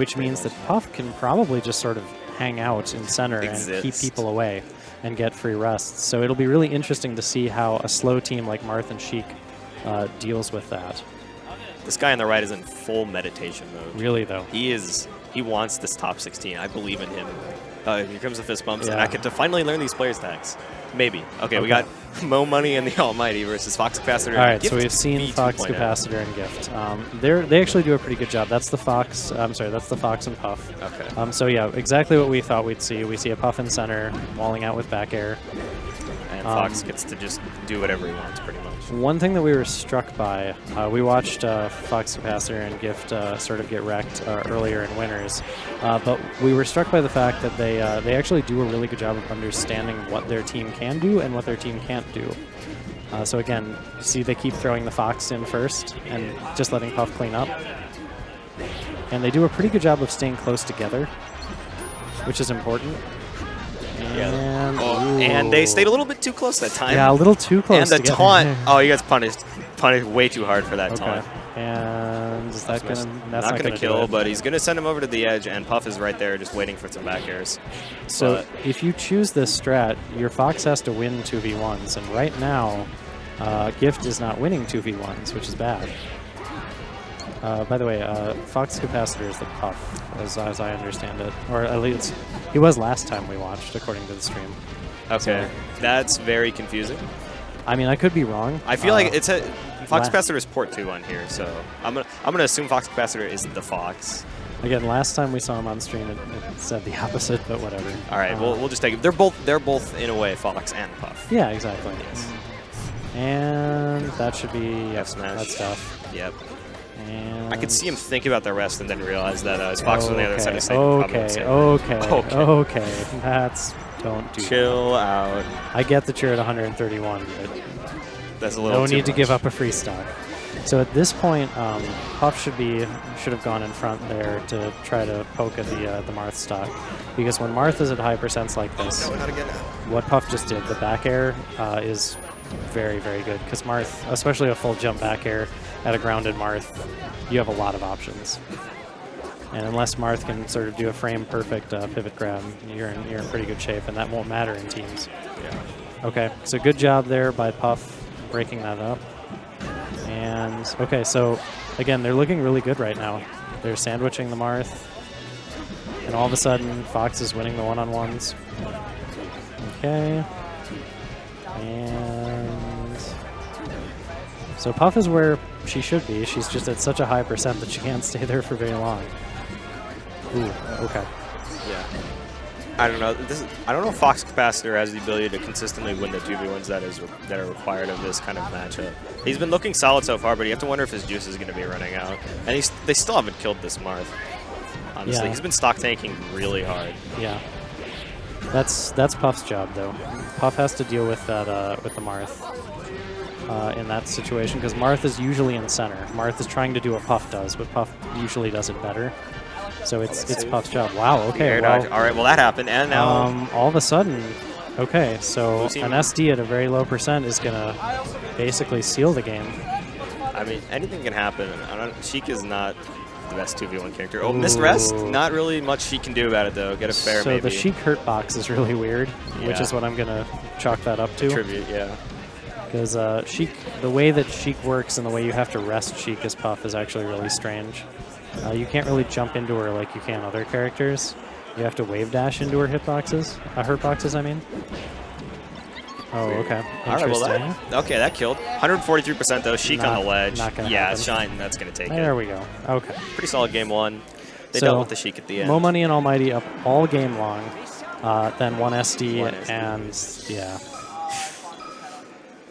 which means that Puff can probably just sort of hang out in center and keep people away and get free rests. So it'll be really interesting to see how a slow team like Marth and Sheik deals with that. This guy on the right is in full meditation mode. Really, though. He wants this top 16. I believe in him. Here comes the fist bumps, and I get to finally learn these players' tags. Maybe. Okay, we got Mo Money and the Almighty versus FoxCapacitor. All right, so we've seen FoxCapacitor and Gift. They actually do a pretty good job. That's the Fox. I'm sorry, that's the Fox and Puff. Okay. So yeah, exactly what we thought we'd see. We see a Puff in center, walling out with back air. And Fox gets to just do whatever he wants, pretty much. One thing that we were struck by, we watched FoxCapacitor and Gift sort of get wrecked earlier in winners, but we were struck by the fact that they actually do a really good job of understanding what their team can do and what their team can't do. So again, you see they keep throwing the Fox in first and just letting Puff clean up. And they do a pretty good job of staying close together, which is important. And they stayed a little bit too close that time. Yeah, a little too close. And the taunt. Oh, he gets punished way too hard for that taunt. And is that gonna? That's not gonna kill, but he's gonna send him over to the edge, and Puff is right there, just waiting for some back airs. So if you choose this strat, your Fox has to win 2v1s, and right now, Gift is not winning 2v1s, which is bad. By the way, FoxCapacitor is the Puff, as I understand it. Or at least, he was last time we watched, according to the stream. Okay, so, that's very confusing. I mean, I could be wrong. I feel like it's a FoxCapacitor is port 2 on here, so I'm gonna assume FoxCapacitor is the Fox. Again, last time we saw him on stream, it said the opposite, but whatever. All right, we'll just take it. They're both in a way Fox and Puff. Yeah, exactly. Yes. And that should be F smash. That stuff. Yep. And I could see him think about the rest and then realize that his Fox was on the other side of the Okay. That's don't do Chill out. I get that you're at 131, but that's a little no too need to much. give up a free stock. So at this point, Puff should have gone in front there to try to poke at the Marth stock, because when Marth is at high percents like this, what Puff just did, the back air is very, very good, because Marth, especially a full jump back air at a grounded Marth, you have a lot of options. And unless Marth can sort of do a frame-perfect pivot grab, you're in pretty good shape, and that won't matter in teams. Yeah. Okay, so good job there by Puff breaking that up. And, okay, so, again, they're looking really good right now. They're sandwiching the Marth, and all of a sudden, Fox is winning the one-on-ones. Okay. And so Puff is where she should be. She's just at such a high percent that she can't stay there for very long. Ooh, okay. Yeah. I don't know. I don't know if FoxCapacitor has the ability to consistently win the 2v1s that are required of this kind of matchup. He's been looking solid so far, but you have to wonder if his juice is going to be running out. And they still haven't killed this Marth. Honestly, he's been stock tanking really hard. Yeah. That's Puff's job, though. Puff has to deal with that with the Marth in that situation, because Marth is usually in center. Marth is trying to do what Puff does, but Puff usually does it better. So it's Puff's job. Wow. Okay. Well, all right. Well, that happened, and now all of a sudden, okay. So an SD at a very low percent is gonna basically seal the game. I mean, anything can happen. Sheik is not the best 2v1 character. Oh, missed rest. Not really much she can do about it, though. Get a fair maybe. So the Sheik hurt box is really weird, which is what I'm gonna chalk that up to. Tribute, yeah. Because Sheik, the way that Sheik works and the way you have to rest Sheik as Puff is actually really strange. You can't really jump into her like you can other characters. You have to wave dash into her hitboxes. Hurt boxes, I mean. Oh, okay. Interesting. All right, well, that killed. 143% though. Sheik on the ledge. Not gonna happen. Shine. That's gonna take it. There we go. Okay. Pretty solid game one. They dealt with the Sheik at the end. Mo Money and Almighty up all game long. Then one SD, and yeah.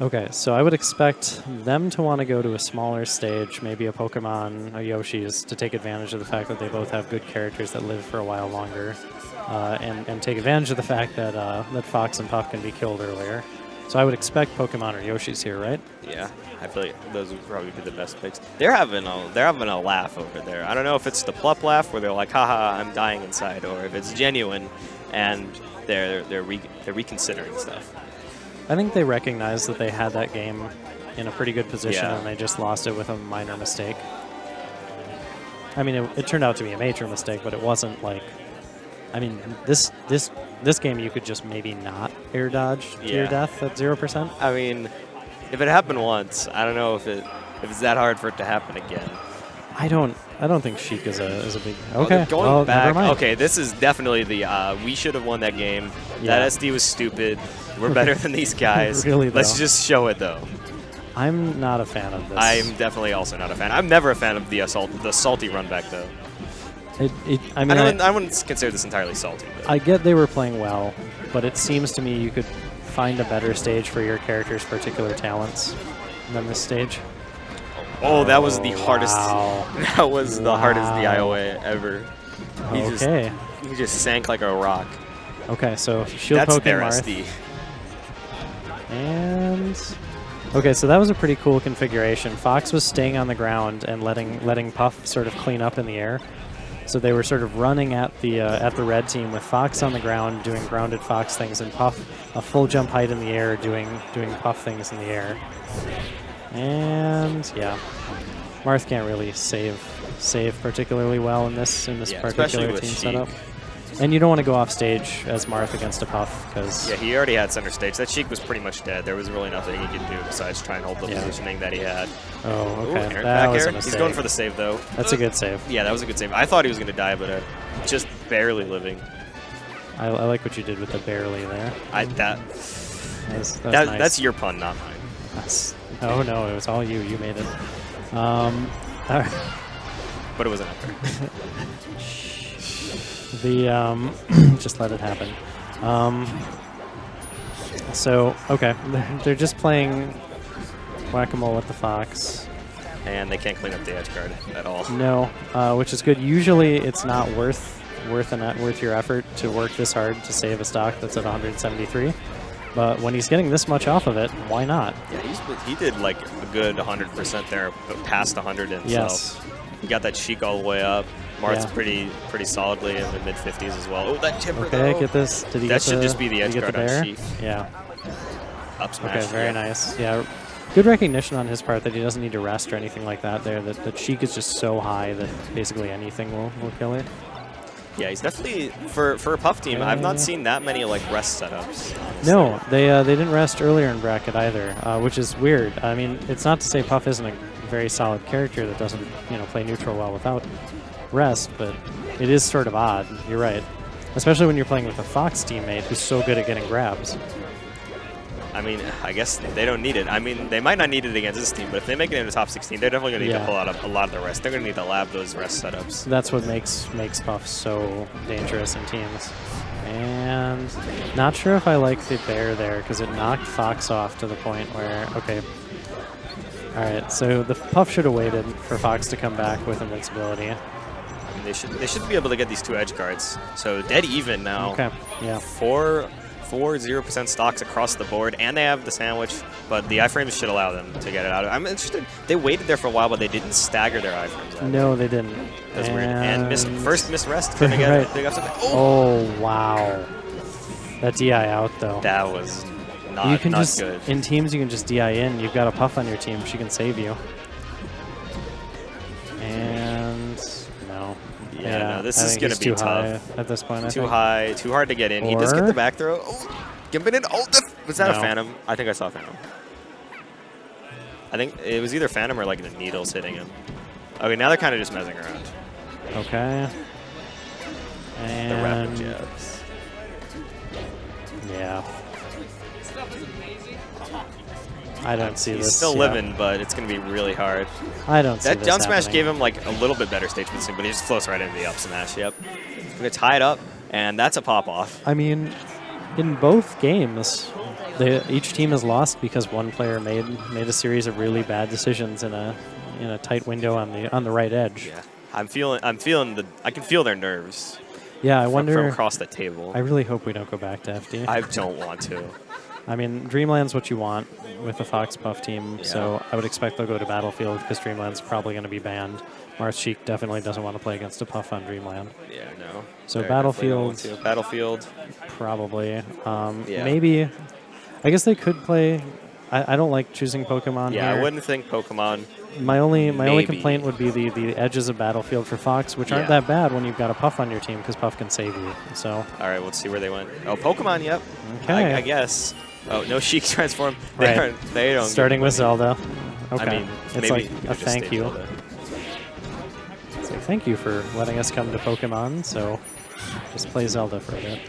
Okay, so I would expect them to want to go to a smaller stage, maybe a Pokemon, a Yoshi's, to take advantage of the fact that they both have good characters that live for a while longer, and take advantage of the fact that that Fox and Puff can be killed earlier. So I would expect Pokemon or Yoshi's here, right? Yeah, I feel like those would probably be the best picks. They're having a laugh over there. I don't know if it's the plup laugh where they're like, haha, I'm dying inside, or if it's genuine and they're reconsidering stuff. I think they recognize that they had that game in a pretty good position and they just lost it with a minor mistake. I mean, it turned out to be a major mistake, but it wasn't like. I mean, this game you could just maybe not air dodge to your death at 0%. I mean, if it happened once, I don't know if it's that hard for it to happen again. I don't think Sheik is a big. Okay, going back. Never mind. Okay, this is definitely the we should have won that game. Yeah. That SD was stupid. We're better than these guys. Really, Let's though. just show it though. I'm not a fan of this. I'm definitely also not a fan. I'm never a fan of the salty run back though. I mean, I wouldn't consider this entirely salty. But. I get they were playing well, but it seems to me you could find a better stage for your character's particular talents than this stage. Oh, that was the hardest. Wow. That was the hardest DIOA ever. He just sank like a rock. Okay, so shield That's poking their Marth. SD. And okay, so that was a pretty cool configuration. Fox was staying on the ground and letting Puff sort of clean up in the air. So they were sort of running at the red team with Fox on the ground doing grounded Fox things, and Puff a full jump height in the air doing Puff things in the air. And yeah, Marth can't really save particularly well in this particular team setup. And you don't want to go off stage as Marth against a Puff because he already had center stage. That Sheik was pretty much dead. There was really nothing he could do besides try and hold the positioning that he had. Oh, okay. Ooh, that was a mistake. He's going for the save though. That's a good save. Yeah, that was a good save. I thought he was going to die, but just barely living. I like what you did with the barely there. That's nice. That's your pun, not mine. Oh no, it was all you. You made it. All right. But it wasn't up there. Just let it happen. So okay, they're just playing whack-a-mole with the Fox. And they can't clean up the edge guard at all. No, which is good. Usually, it's not worth your effort to work this hard to save a stock that's at 173. But when he's getting this much off of it, why not? Yeah, he did like a good 100% there, but past 100 himself. Yes. He got that Sheik all the way up. Marth's pretty solidly in the mid-50s as well. Oh, that timber Okay, though. get this. Did he that get should the, just be the edge guard on Sheik. Yeah. Up smash. Okay, very nice. Yeah, good recognition on his part that he doesn't need to rest or anything like that there. That Sheik is just so high that basically anything will kill it. Yeah, he's definitely, for a Puff team, I've not seen that many like rest setups. Honestly. No, they didn't rest earlier in bracket either, which is weird. I mean, it's not to say Puff isn't a very solid character that doesn't play neutral well without rest, but it is sort of odd. You're right, especially when you're playing with a Fox teammate who's so good at getting grabs. I mean, I guess they don't need it. I mean, they might not need it against this team, but if they make it into top 16, they're definitely going to need to pull out a lot of the rest. They're going to need to lab those rest setups. That's what makes Puff so dangerous in teams. And not sure if I like the bear there because it knocked Fox off to the point where, okay. All right, so the Puff should have waited for Fox to come back with invincibility. I mean, they should be able to get these two edge guards. So dead even now. Okay, yeah. Four 0% stocks across the board, and they have the sandwich, but the iframes should allow them to get it out. I'm interested. They waited there for a while, but they didn't stagger their iframes. No, they didn't. That's weird. And first miss rest. Gonna get right. big upset. Oh, wow. That DI out, though. That was not good. In teams, you can just DI in. You've got a Puff on your team. She can save you. And no. Yeah, no, this is going to be tough. At this point, Too high, too hard to get in. He does get the back throw. Oh, gimping in. Oh, was that a Phantom? I think I saw Phantom. I think it was either Phantom or like the needles hitting him. Okay, now they're kind of just messing around. Okay. And the rapid jabs. Yeah. I don't see this. He's still living, but it's going to be really hard. I don't see that this down smash happening. gave him like a little bit better stage positioning, but he just floats right into the up smash. Yep. We're tied up, and that's a pop off. I mean, in both games, each team has lost because one player made a series of really bad decisions in a tight window on the right edge. Yeah, I can feel their nerves. Yeah, I wonder from across the table. I really hope we don't go back to FD. I don't want to. I mean, Dreamland's what you want with the Fox Puff team, so I would expect they'll go to Battlefield because Dreamland's probably going to be banned. Marth Sheik definitely doesn't want to play against a Puff on Dreamland. Yeah, no. So Battlefield. Battlefield. Probably. Yeah. Maybe. I guess they could play I don't like choosing Pokemon Yeah, here. I wouldn't think Pokemon. My only Maybe. complaint would be the edges of battlefield for Fox, which aren't Yeah. that bad when you've got a Puff on your team, because Puff can save you. So All right, let's see where they went. Oh, Pokemon, yep. okay, I guess. Oh, no Sheik transform. Right. They don't. starting with Zelda. Okay, I mean, it's maybe like you a could just thank stay you. Zelda. It's like thank you for letting us come to Pokemon. So just play Zelda for a bit.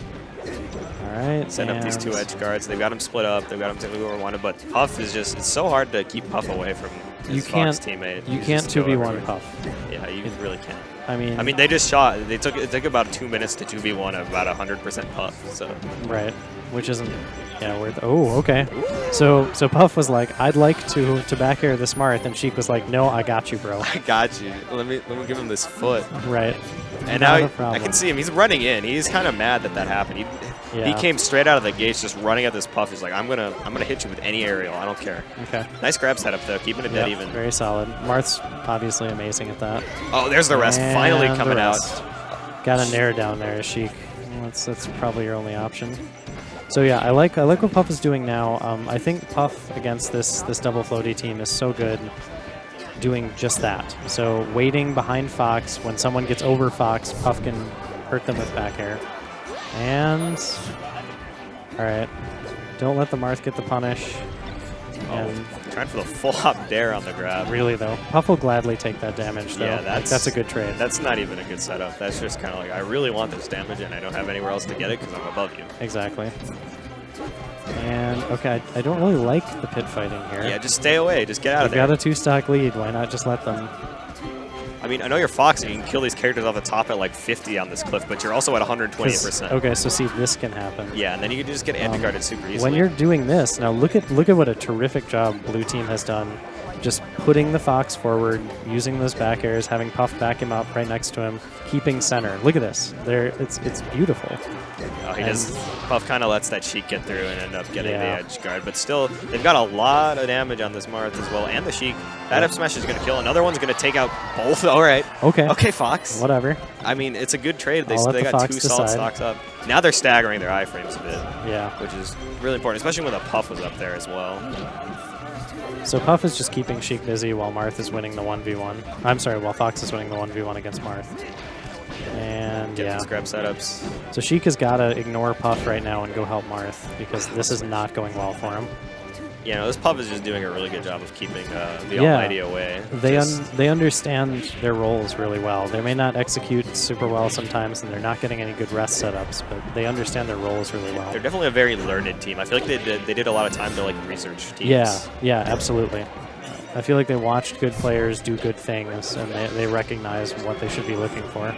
All right, Set up these two and edge guards. They've got him split up. They've got him taking whoever wanted, but Puff is just, it's so hard to keep Puff away from his You Fox can't- teammate. You He's can't just go 2v1 everywhere. Puff. Yeah, you really can't. I mean, They just shot. It took about 2 minutes to 2v1 about 100% Puff. So right, which isn't worth. Oh, okay. So Puff was like, I'd like to back air this Marth, and Sheik was like, no, I got you, bro. I got you. Let me give him this foot. Right. And Not now a problem. I can see him. He's running in. He's kind of mad that happened. He Yeah. came straight out of the gates, just running at this Puff. He's like, I'm gonna hit you with any aerial. I don't care. Okay. Nice grab setup though, keeping it dead Yep, even. very solid. Marth's obviously amazing at that. Oh, there's the rest finally And the coming out. rest. Got a Nair down there, Sheik. That's probably your only option. So yeah, I like what Puff is doing now. I think Puff against this double floaty team is so good, doing just that. So waiting behind Fox, when someone gets over Fox, Puff can hurt them with back air. And all right, don't let the Marth get the punish. And Trying for the full hop dare on the grab. really though, Puff will gladly take that damage though. Yeah, Like, that's a good trade. That's not even a good setup. That's just kind of like, I really want this damage and I don't have anywhere else to get it because I'm above you. Exactly. And okay, I don't really like the pit fighting here. Yeah, just stay away. Just get out of You've there. got a 2-stock lead. Why not just let them? I mean, I know you're Fox and you can kill these characters off the top at like 50 on this cliff, but you're also at 120%. Okay, so see, this can happen. Yeah, and then you can just get anti-guarded super easily. When you're doing this, now look at what a terrific job Blue Team has done. Just putting the Fox forward, using those back airs, having Puff back him up right next to him, keeping center. Look at this. It's beautiful. Oh, he does. Puff kind of lets that Sheik get through and end up getting Yeah. the edge guard, but still, they've got a lot of damage on this Marth as well, and the Sheik. That F smash is going to kill. Another one's going to take out both. All right. Okay. Okay, Fox. Whatever. I mean, it's a good trade. They I'll let the got Fox two solid decide. stocks up. Now they're staggering their iframes a bit, Yeah. which is really important, especially when the Puff was up there as well. So Puff is just keeping Sheik busy while Marth is winning the 1v1. I'm sorry, while Fox is winning the 1v1 against Marth. And Get yeah. these grab setups. So Sheik has got to ignore Puff right now and go help Marth, because this is not going well for him. You know, this Puff is just doing a really good job of keeping the Almighty away. They understand their roles really well. They may not execute super well sometimes, and they're not getting any good rest setups, but they understand their roles really well. They're definitely a very learned team. I feel like they did a lot of time to like research teams. Yeah, absolutely. I feel like they watched good players do good things, and they recognize what they should be looking for.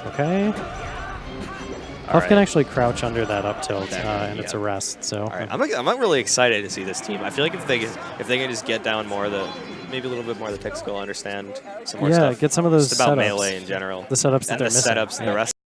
Okay. Puff can actually crouch under that up tilt, and it's a rest. So. All right, I'm really excited to see this team. I feel like if they can just get down more of the, maybe a little bit more of the tech skill, understand some more stuff. Get some of those just about setups. melee in general. The setups that and they're the missing. setups and the rest.